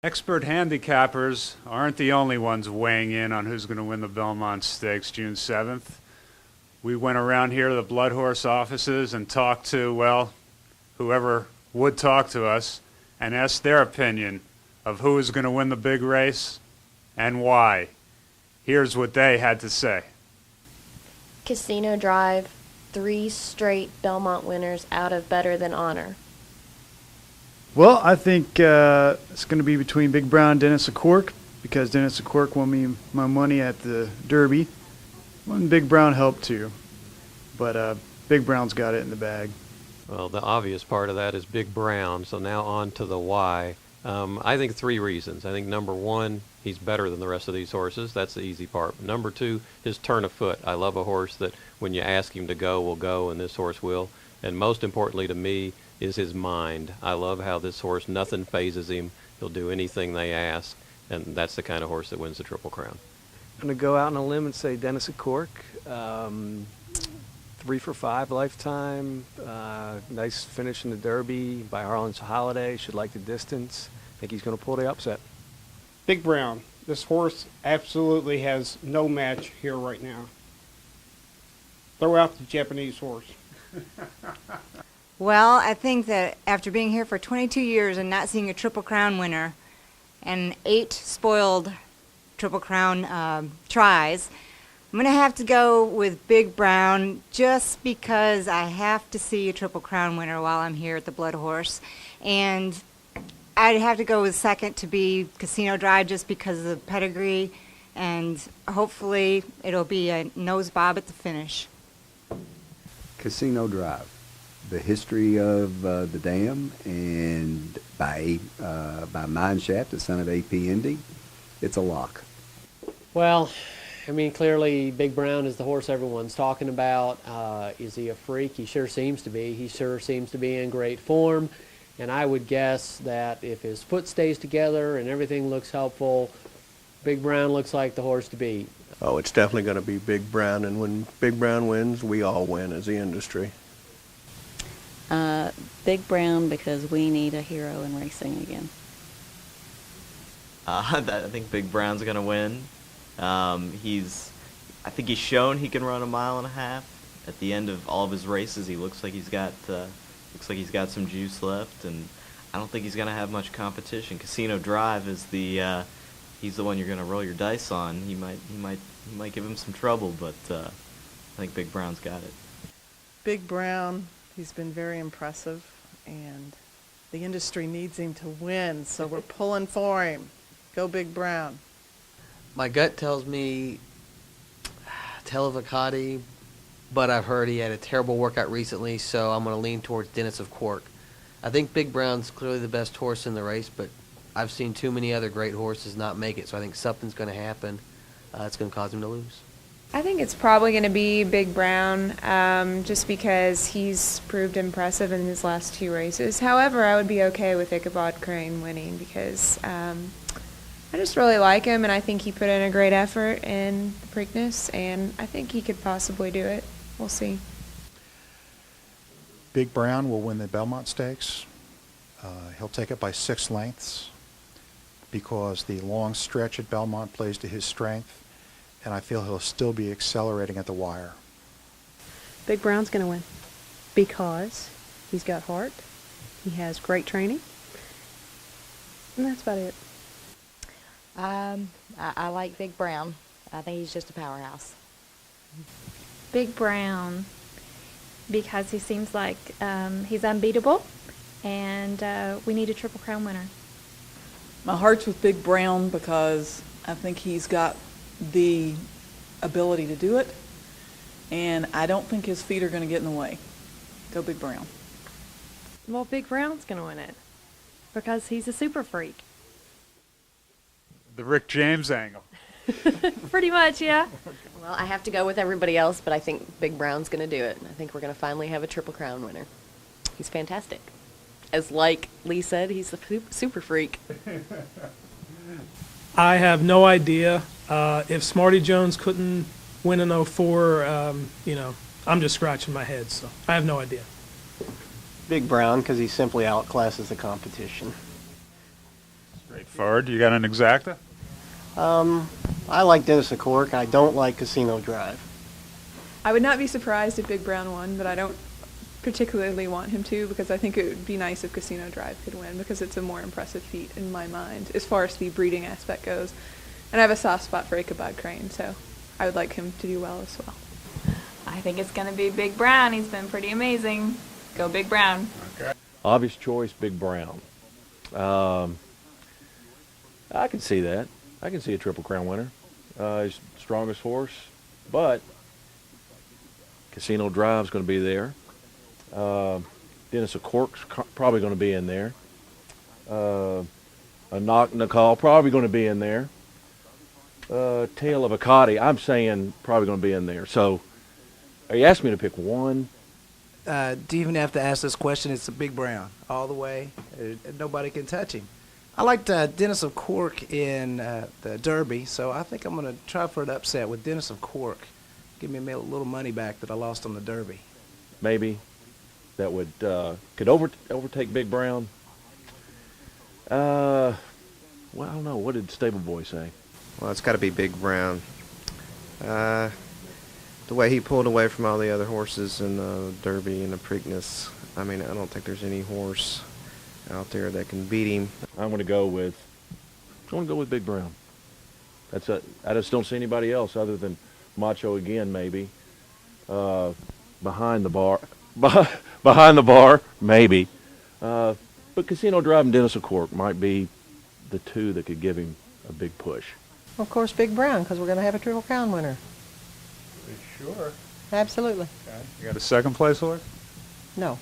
Expert handicappers aren't the only ones weighing in on who's going to win the Belmont Stakes June 7th. We went around here to the Blood Horse offices and talked to, well, whoever would talk to us and asked their opinion of who is going to win the big race and why. Here's what they had to say. Casino Drive, 3 straight Belmont winners out of Better Than Honor. Well, I think it's going to be between Big Brown and Dennis of Cork, because Dennis of Cork won me my money at the Derby. And Big Brown helped too, but Big Brown's got it in the bag. Well, the obvious part of that is Big Brown, so now on to the why. I think 3 reasons. I think number 1, he's better than the rest of these horses. That's the easy part. Number 2, his turn of foot. I love a horse that when you ask him to go, will go, and this horse will. And most importantly to me is his mind. I love how this horse, nothing phases him. He'll do anything they ask, and that's the kind of horse that wins the Triple Crown. I'm going to go out on a limb and say Dennis of Cork. 3 for 5 lifetime. Nice finish in the Derby by Harlan's Holiday. Should like the distance. I think he's going to pull the upset. Big Brown. This horse absolutely has no match here right now. Throw out the Japanese horse. Well, I think that after being here for 22 years and not seeing a Triple Crown winner and 8 spoiled Triple Crown tries, I'm going to have to go with Big Brown just because I have to see a Triple Crown winner while I'm here at the Blood Horse. And I'd have to go with second to be Casino Drive just because of the pedigree, and hopefully it'll be a nose bob at the finish. Casino Drive. The history of the dam, and by Mineshaft, the son of A.P. Indy, it's a lock. Well, I mean, clearly Big Brown is the horse everyone's talking about. Is he a freak? He sure seems to be. He sure seems to be in great form. And I would guess that if his foot stays together and everything looks helpful, Big Brown looks like the horse to beat. Oh, it's definitely going to be Big Brown. And when Big Brown wins, we all win as the industry. Big Brown, because we need a hero in racing again. I think Big Brown's going to win. I think he's shown he can run a mile and a half. At the end of all of his races, he looks like he's got some juice left, and I don't think he's going to have much competition. Casino Drive is he's the one you're going to roll your dice on. He might give him some trouble, but I think Big Brown's got it. Big Brown, he's been very impressive, and the industry needs him to win, so we're pulling for him. Go Big Brown. My gut tells me Televacati, but I've heard he had a terrible workout recently, so I'm going to lean towards Dennis of Cork. I think Big Brown's clearly the best horse in the race, but I've seen too many other great horses not make it, so I think something's going to happen. It's going to cause him to lose. I think it's probably going to be Big Brown, just because he's proved impressive in his last 2 races. However, I would be okay with Ichabod Crane winning because I just really like him, and I think he put in a great effort in the Preakness, and I think he could possibly do it. We'll see. Big Brown will win the Belmont Stakes. He'll take it by 6 lengths because the long stretch at Belmont plays to his strength, and I feel he'll still be accelerating at the wire. Big Brown's going to win because he's got heart, he has great training, and that's about it. I like Big Brown. I think he's just a powerhouse. Big Brown, because he seems like he's unbeatable, and we need a Triple Crown winner. My heart's with Big Brown because I think he's got the ability to do it, and I don't think his feet are going to get in the way. Go Big Brown. Well, Big Brown's going to win it because he's a super freak. The Rick James angle. Pretty much, yeah. Well, I have to go with everybody else, but I think Big Brown's going to do it. I think we're going to finally have a Triple Crown winner. He's fantastic. As like Lee said, he's a super freak. I have no idea. If Smarty Jones couldn't win an 04, I'm just scratching my head, so I have no idea. Big Brown, because he simply outclasses the competition. Straightforward. You got an exacta? I like Dennis of Cork. I don't like Casino Drive. I would not be surprised if Big Brown won, but I don't particularly want him to because I think it would be nice if Casino Drive could win because it's a more impressive feat in my mind as far as the breeding aspect goes. And I have a soft spot for Ichabod Crane, so I would like him to do well as well. I think it's going to be Big Brown. He's been pretty amazing. Go Big Brown. Okay. Obvious choice, Big Brown. I can see that. I can see a Triple Crown winner. He's the strongest horse, but Casino Drive's going to be there. Dennis of Cork's probably going to be in there. A Knock Nicole probably going to be in there. Tale of Akati, I'm saying probably going to be in there. So, you asked me to pick one. Do you even have to ask this question? It's a Big Brown all the way. Nobody can touch him. I liked Dennis of Cork in the Derby, so I think I'm going to try for an upset with Dennis of Cork. Give me a little money back that I lost on the Derby. Maybe that would could overtake Big Brown. Well, I don't know. What did Stable Boy say? Well, it's got to be Big Brown. The way he pulled away from all the other horses in the Derby and the Preakness, I mean, I don't think there's any horse out there that can beat him. I'm going to go with Big Brown. I just don't see anybody else other than Macho again, maybe. Behind the bar, maybe. But Casino Drive and Dennis of Cork might be the two that could give him a big push. Of course, Big Brown, because we're going to have a Triple Crown winner. Are you sure? Absolutely. Okay. You got a second place horse? No.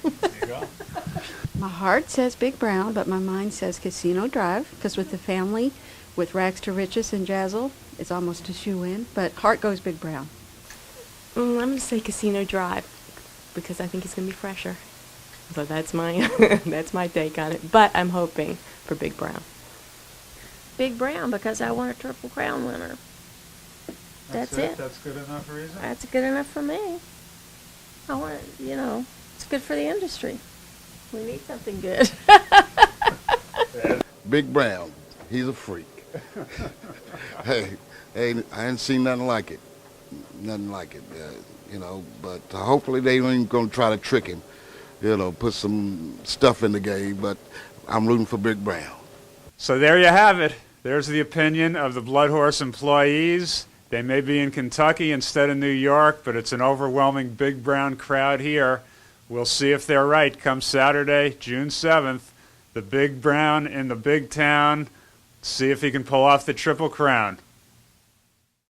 There you go. My heart says Big Brown, but my mind says Casino Drive, because with the family, with Rags to Riches and Jazzle, it's almost a shoe-in, but heart goes Big Brown. I'm going to say Casino Drive, because I think he's going to be fresher. So that's my that's my take on it. But I'm hoping for Big Brown. Big Brown, because I want a Triple Crown winner. That's it. That's good enough reason? That's good enough for me. I want, it's good for the industry. We need something good. Big Brown, he's a freak. hey, I ain't seen nothing like it. Nothing like it, but hopefully they ain't going to try to trick him, put some stuff in the game, but I'm rooting for Big Brown. So there you have it. There's the opinion of the Blood Horse employees. They may be in Kentucky instead of New York, but it's an overwhelming Big Brown crowd here. We'll see if they're right come Saturday, June 7th. The Big Brown in the big town. See if he can pull off the Triple Crown.